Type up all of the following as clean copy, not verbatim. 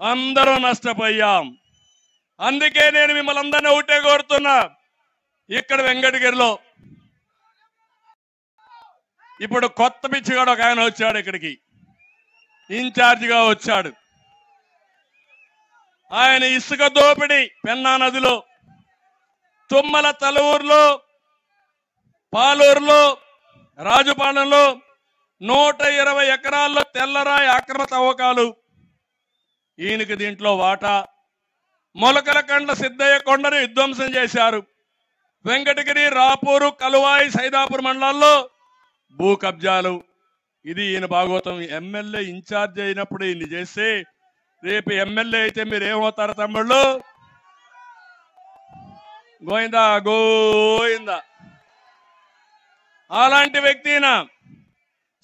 అందరూ నష్టపోయాం. అందుకే నేను మిమ్మల్ని అందరినీ ఒకటే కోరుతున్నా. ఇక్కడ వెంకటగిరిలో ఇప్పుడు కొత్త పిచ్చిగాడు ఒక ఆయన వచ్చాడు, ఇక్కడికి ఇన్ఛార్జిగా వచ్చాడు. ఆయన ఇసుక దోపిడీ పెన్నా నదిలో, తుమ్మల తలూరులో, పాలూరులో, రాజుపాలెంలో 120 ఎకరాల్లో తెల్లరాయి అక్రమ తవ్వకాలు. ఈయనకి దీంట్లో వాటా. మొలకల కండ్ల సిద్ధయ్య కొండను విధ్వంసం చేశారు. వెంకటగిరి, రాపూరు, కలువాయి, సైదాపూర్ మండలాల్లో భూ కబ్జాలు. ఇది ఈయన భాగవతం. ఎమ్మెల్యే ఇన్ఛార్జ్ అయినప్పుడు ఈయన చేస్తే రేపు ఎమ్మెల్యే అయితే మీరు ఏమవుతారు తమ్ముళ్ళు? గోయిందా గోయిందా. అలాంటి వ్యక్తిన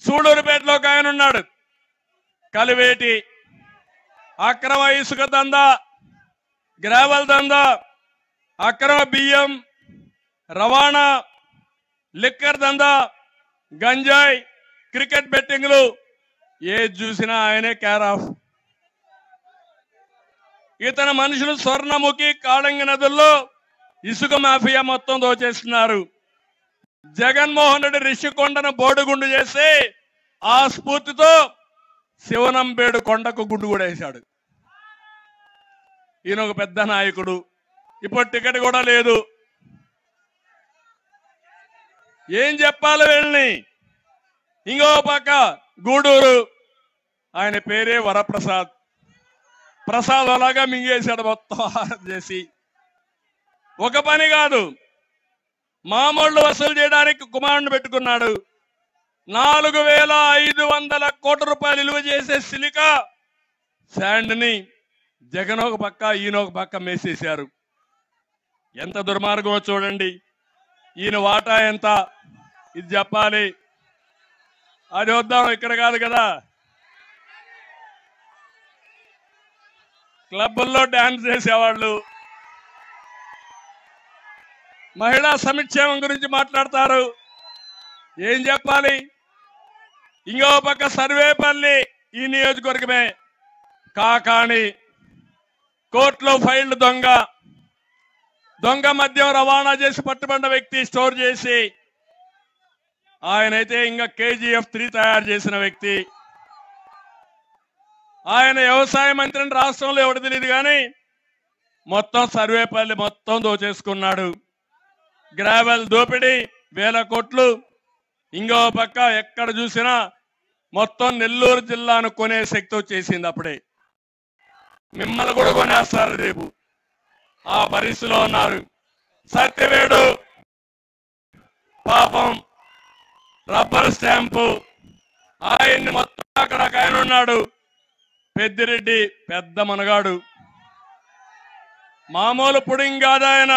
సూడూరుపేటలో ఒక ఆయన ఉన్నాడు. కలివేటి అక్రమ ఇసుక దందా, గ్రావెల్ దందా, అక్రమ బియ్యం రవాణా, లిక్కర్ దందా, గంజాయి, క్రికెట్ బెట్టింగ్లు, ఏది చూసినా ఆయనే కేర్ ఆఫ్. ఇతని మనుషులు స్వర్ణముఖి, కాళంగి నదుల్లో ఇసుక మాఫియా మొత్తం దోచేస్తున్నారు. జగన్మోహన్ రెడ్డి రిషికొండను బోడుగుండు చేసి ఆ స్ఫూర్తితో శివనంబేడు కొండకు గుండు కూడా వేశాడు. ఈయన ఒక పెద్ద నాయకుడు. ఇప్పుడు టికెట్ కూడా లేదు. ఏం చెప్పాలి వీళ్ళని? ఇంకో పక్క గూడూరు, ఆయన పేరే వరప్రసాద్. ప్రసాద్ అలాగా మింగేశాడు మొత్తం చేసి. ఒక పని కాదు, మామూళ్ళు వసూలు చేయడానికి కుమారుని పెట్టుకున్నాడు. 4,500 కోట్ల రూపాయలు విలువ చేసే సిలికా శాండ్ ని జగన్ ఒక పక్క, ఈయన ఒక పక్క మేసేశారు. ఎంత దుర్మార్గమో చూడండి. ఈయన వాటా ఎంత ఇది చెప్పాలి. అది వద్దాం, ఇక్కడ కాదు కదా. క్లబ్బుల్లో డాన్స్ చేసేవాళ్ళు, మహిళా సంక్షేమం గురించి మాట్లాడతారు. ఏం చెప్పాలి? ఇంకో పక్క సర్వేపల్లి, ఈ నియోజకవర్గమే. కాకాణి కోర్టులో ఫైళ్లు దొంగ మద్యం రవాణా చేసి పట్టుబడిన వ్యక్తి, స్టోర్ చేసి. ఆయనైతే ఇంకా KGF 3 తయారు చేసిన వ్యక్తి. ఆయన వ్యవసాయ మంత్రిని రాష్ట్రంలో ఎవరు తెలియదు కానీ మొత్తం సర్వేపల్లి మొత్తం దోచేసుకున్నాడు. గ్రావెల్ దోపిడీ 1000 కోట్లు. ఇంకో పక్క ఎక్కడ చూసినా మొత్తం నెల్లూరు జిల్లాను కొనే శక్తి వచ్చేసింది. అప్పుడే మిమ్మల్ని కూడా కొనేస్తారు రేపు. ఆ పరిస్థితిలో ఉన్నారు. సత్యవేడు పాపం రబ్బర్ స్టాంపు, ఆయన్ని మొత్తం అక్కడ ఆయన ఉన్నాడు. పెద్దిరెడ్డి పెద్ద మనగాడు, మామూలు పుడింగ్ కాదు ఆయన.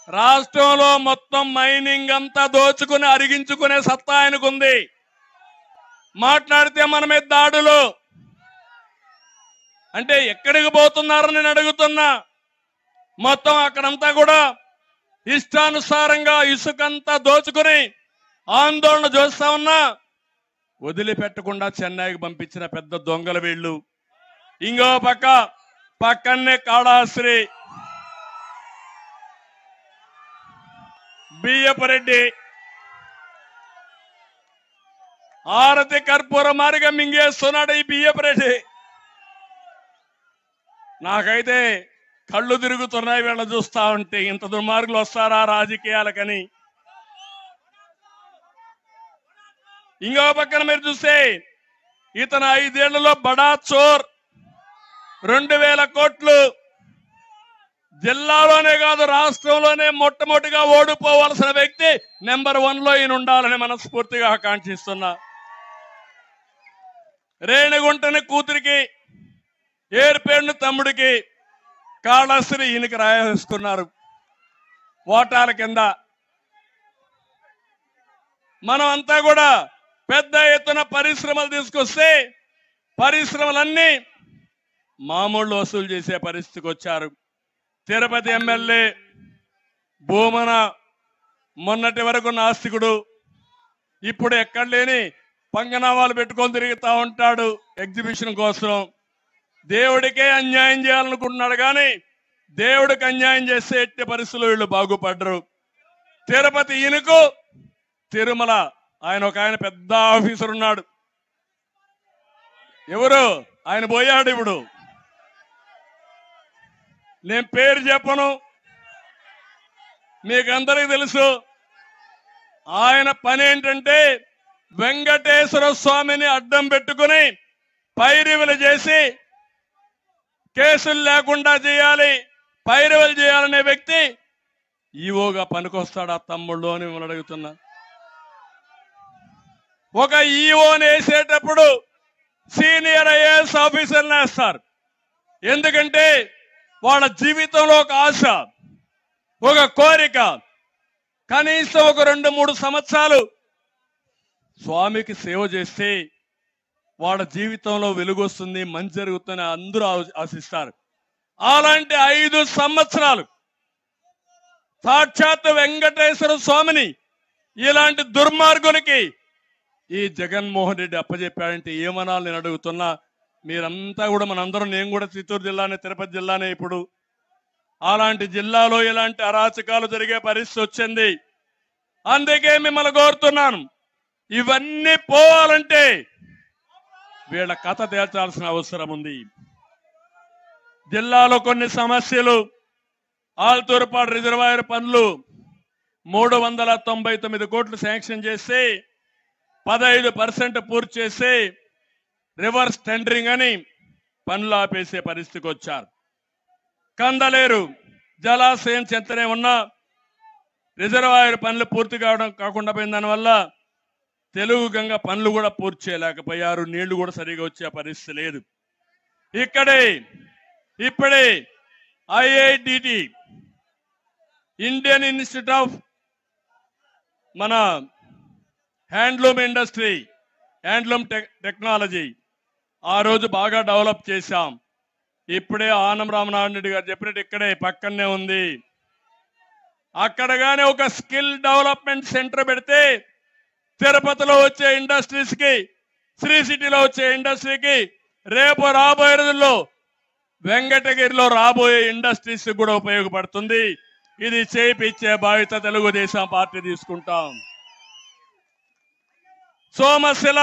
రాష్ట్రంలో మొత్తం మైనింగ్ అంతా దోచుకుని అరిగించుకునే సత్తా ఆయనకుంది. మాట్లాడితే మన మీద దాడులు. అంటే ఎక్కడికి పోతున్నారని నేను అడుగుతున్నా. మొత్తం అక్కడంతా కూడా ఇష్టానుసారంగా ఇసుకంతా దోచుకుని ఆందోళన చేస్తా ఉన్నా వదిలిపెట్టకుండా చెన్నైకి పంపించిన పెద్ద దొంగలు వీళ్ళు. ఇంకో పక్కనే కాళాశ్రీ, బియ్యపురెడ్డి ఆరతి కర్పూర మారిగా మింగేస్తున్నాడు ఈ బియ్యపురెడ్డి. నాకైతే కళ్ళు తిరుగుతున్నాయి వీళ్ళ చూస్తా ఉంటే. ఇంత దుర్మార్గులు వస్తారా రాజకీయాలకని. ఇంకో పక్కన మీరు చూస్తే ఇతను 5 ఏళ్లలో బడా చోర్ 2,000 కోట్లు. జిల్లాలోనే కాదు రాష్ట్రంలోనే మొట్టమొదటిగా ఓడిపోవలసిన వ్యక్తి నెంబర్ 1లో ఈయన ఉండాలని మనస్ఫూర్తిగా ఆకాంక్షిస్తున్నా. రేణిగుంటని కూతురికి, ఏర్పేడుని తమ్ముడికి కాళశ్రీ ఈయనకి రాయేసుకున్నారు ఓటాల కింద. మనం అంతా కూడా పెద్ద ఎత్తున పరిశ్రమలు తీసుకొస్తే పరిశ్రమలన్నీ మామూలు వసూలు చేసే పరిస్థితికి వచ్చారు. తిరుపతి ఎమ్మెల్యే భూమన మొన్నటి వరకు నాస్తికుడు, ఇప్పుడు ఎక్కడ లేని పంగనామాలు పెట్టుకొని తిరుగుతూ ఉంటాడు ఎగ్జిబిషన్ కోసం. దేవుడికే అన్యాయం చేయాలనుకుంటున్నాడు కానీ దేవుడికి అన్యాయం చేస్తే ఎట్టి పరిస్థితుల్లో వీళ్ళు బాగుపడ్డరు. తిరుపతి ఇనుకు తిరుమల ఆయన ఒక ఆయన పెద్ద ఆఫీసర్ ఉన్నాడు. ఎవరు ఆయన పోయాడు. ఇప్పుడు నేను పేరు చెప్పను, మీకందరికీ తెలుసు. ఆయన పని ఏంటంటే వెంకటేశ్వర స్వామిని అడ్డం పెట్టుకుని పైరివలు చేసి కేసులు లేకుండా చేయాలి, పైరివలు చేయాలనే వ్యక్తి ఈవోగా పనికొస్తాడు ఆ తమ్ముళ్ళు అని మిమ్మల్ని అడుగుతున్నా. ఒక ఈవోని వేసేటప్పుడు సీనియర్ ఐఏఎస్ ఆఫీసర్ని వేస్తారు. ఎందుకంటే వాళ్ళ జీవితంలో ఒక ఆశ, ఒక కోరిక, కనీసం ఒక 2-3 సంవత్సరాలు స్వామికి సేవ చేస్తే వాళ్ళ జీవితంలో వెలుగొస్తుంది, మంచి జరుగుతుందని అందరూ ఆశిస్తారు. అలాంటి 5 సంవత్సరాలు సాక్షాత్ వెంకటేశ్వర స్వామిని ఇలాంటి దుర్మార్గునికి ఈ జగన్మోహన్ రెడ్డి అప్పచెప్పాడంటే ఏమనాలి నేను అడుగుతున్నా. మీరంతా కూడా మనందరం, నేను కూడా చిత్తూరు జిల్లానే, తిరుపతి జిల్లానే. ఇప్పుడు అలాంటి జిల్లాలో ఇలాంటి అరాచకాలు జరిగే పరిస్థితి వచ్చింది. అందుకే మిమ్మల్ని కోరుతున్నాను, ఇవన్నీ పోవాలంటే వీళ్ళ కథ తేల్చాల్సిన అవసరం ఉంది. జిల్లాలో కొన్ని సమస్యలు, ఆల్తూరుపాడు రిజర్వాయర్ పనులు 399 కోట్లు శాంక్షన్ చేసి 15% పూర్తి చేసి రివర్స్ టెండరింగ్ అని పనులు ఆపేసే పరిస్థితికి వచ్చారు. కందలేరు జలాశయం చెంతనే ఉన్న రిజర్వాయర్ పనులు పూర్తి కాకుండా పోయిన దానివల్ల తెలుగు గంగ పనులు కూడా పూర్తి చేయలేకపోయారు. నీళ్లు కూడా సరిగా వచ్చే పరిస్థితి లేదు. ఇప్పుడే ఐఐటిటి ఇండియన్ ఇన్స్టిట్యూట్ ఆఫ్ మన హ్యాండ్లూమ్ ఇండస్ట్రీ, హ్యాండ్లూమ్ టెక్నాలజీ ఆ రోజు బాగా డెవలప్ చేశాం. ఇప్పుడే ఆనం రామనారాయణ రెడ్డి గారు చెప్పినట్టు ఇక్కడే పక్కనే ఉంది. అక్కడ గానే ఒక స్కిల్ డెవలప్మెంట్ సెంటర్ పెడితే తిరుపతిలో వచ్చే ఇండస్ట్రీస్ కి, శ్రీ సిటీలో వచ్చే ఇండస్ట్రీకి, రేపు రాబోయే రోజుల్లో వెంకటగిరిలో రాబోయే ఇండస్ట్రీస్ కూడా ఉపయోగపడుతుంది. ఇది చేయించే బాధ్యత తెలుగుదేశం పార్టీ తీసుకుంటాం. Somasila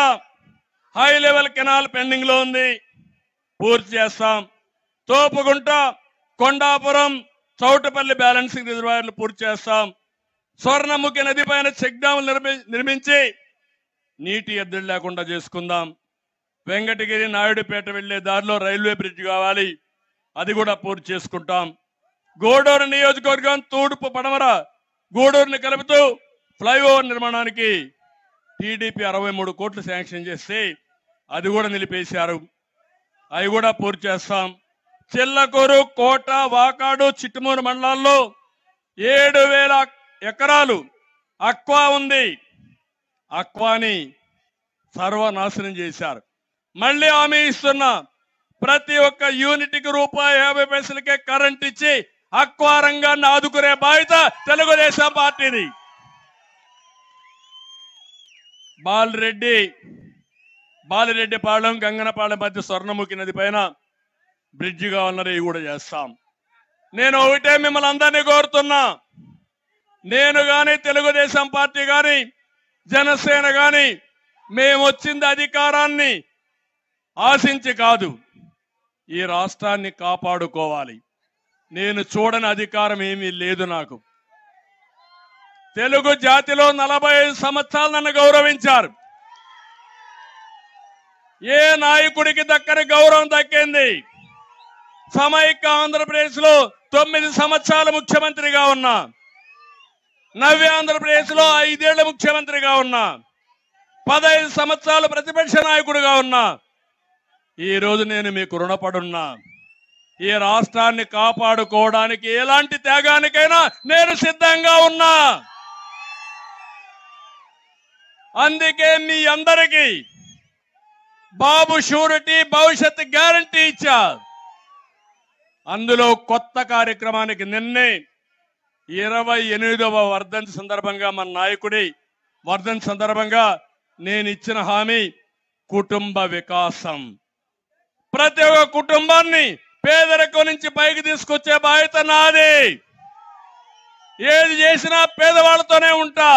high level canal pending లో ఉంది, పూర్తి చేస్తాం. తోపుగుంట, కొండాపురం, చౌటపల్లి బ్యాలెన్సింగ్ రిజర్వాయర్లు పూర్తి చేస్తాం. స్వర్ణముఖి నది పైన చెక్ డ్యాములు నిర్మించి నీటి ఎద్దడి లేకుండా చేసుకుందాం. వెంకటగిరి నాయుడుపేట వెళ్లే దారిలో రైల్వే బ్రిడ్జ్ కావాలి, అది కూడా పూర్తి చేసుకుంటాం. గూడూరు నియోజకవర్గం తూర్పు పడమర గూడూరుని కలుపుతూ ఫ్లైఓవర్ నిర్మాణానికి టీడీపీ 63 కోట్లు శాంక్షన్ చేస్తే అది కూడా నిలిపేశారు, అవి కూడా పూర్తి చేస్తాం. చిల్లకూరు, కోట, వాకాడు, చిట్టుమూరు మండలాల్లో 7,000 ఎకరాలు అక్వా ఉంది. అక్వాని సర్వనాశనం చేశారు. మళ్ళీ హామీ ఇస్తున్నా, ప్రతి ఒక్క యూనిట్కి ₹1.50 కరెంట్ ఇచ్చి అక్వా రంగాన్ని ఆదుకునే బాధ్యత తెలుగుదేశం పార్టీది. బాలిరెడ్డిపాళెం, గంగనపాళెం మధ్య స్వర్ణముఖి నది పైన బ్రిడ్జి కావాలన్నారు, ఇవి కూడా చేస్తాం. నేను ఒకటే మిమ్మల్ని అందరినీ కోరుతున్నా, నేను గాని, తెలుగుదేశం పార్టీ గాని, జనసేన గాని, మేము వచ్చింది అధికారాన్ని ఆశించి కాదు, ఈ రాష్ట్రాన్ని కాపాడుకోవాలి. నేను చూడని అధికారం ఏమీ లేదు నాకు. తెలుగు జాతిలో 45 సంవత్సరాలు నన్ను గౌరవించారు. ఏ నాయకుడికి దక్కని గౌరవం దక్కింది. సమైక్య ఆంధ్రప్రదేశ్ లో 9 సంవత్సరాలు ముఖ్యమంత్రిగా ఉన్నా, నవ్య ఆంధ్రప్రదేశ్ లో 5 ఏళ్ల ముఖ్యమంత్రిగా ఉన్నా, 15 సంవత్సరాలు ప్రతిపక్ష నాయకుడిగా ఉన్నా. ఈ రోజు నేను మీకు రుణపడున్నా. ఈ రాష్ట్రాన్ని కాపాడుకోవడానికి ఎలాంటి త్యాగానికైనా నేను సిద్ధంగా ఉన్నా. అందుకే మీ అందరికీ బాబు షూరిటీ భవిష్యత్ గ్యారంటీ ఇచ్చా. అందులో కొత్త కార్యక్రమానికి నిన్నే 28వ వర్ధంతి సందర్భంగా, మన నాయకుడి వర్ధంతి సందర్భంగా నేను ఇచ్చిన హామీ కుటుంబ వికాసం. ప్రతి ఒక్క కుటుంబాన్ని పేదరికం నుంచి పైకి తీసుకొచ్చే బాధ్యత నాది. ఏది చేసినా పేదవాళ్ళతోనే ఉంటా.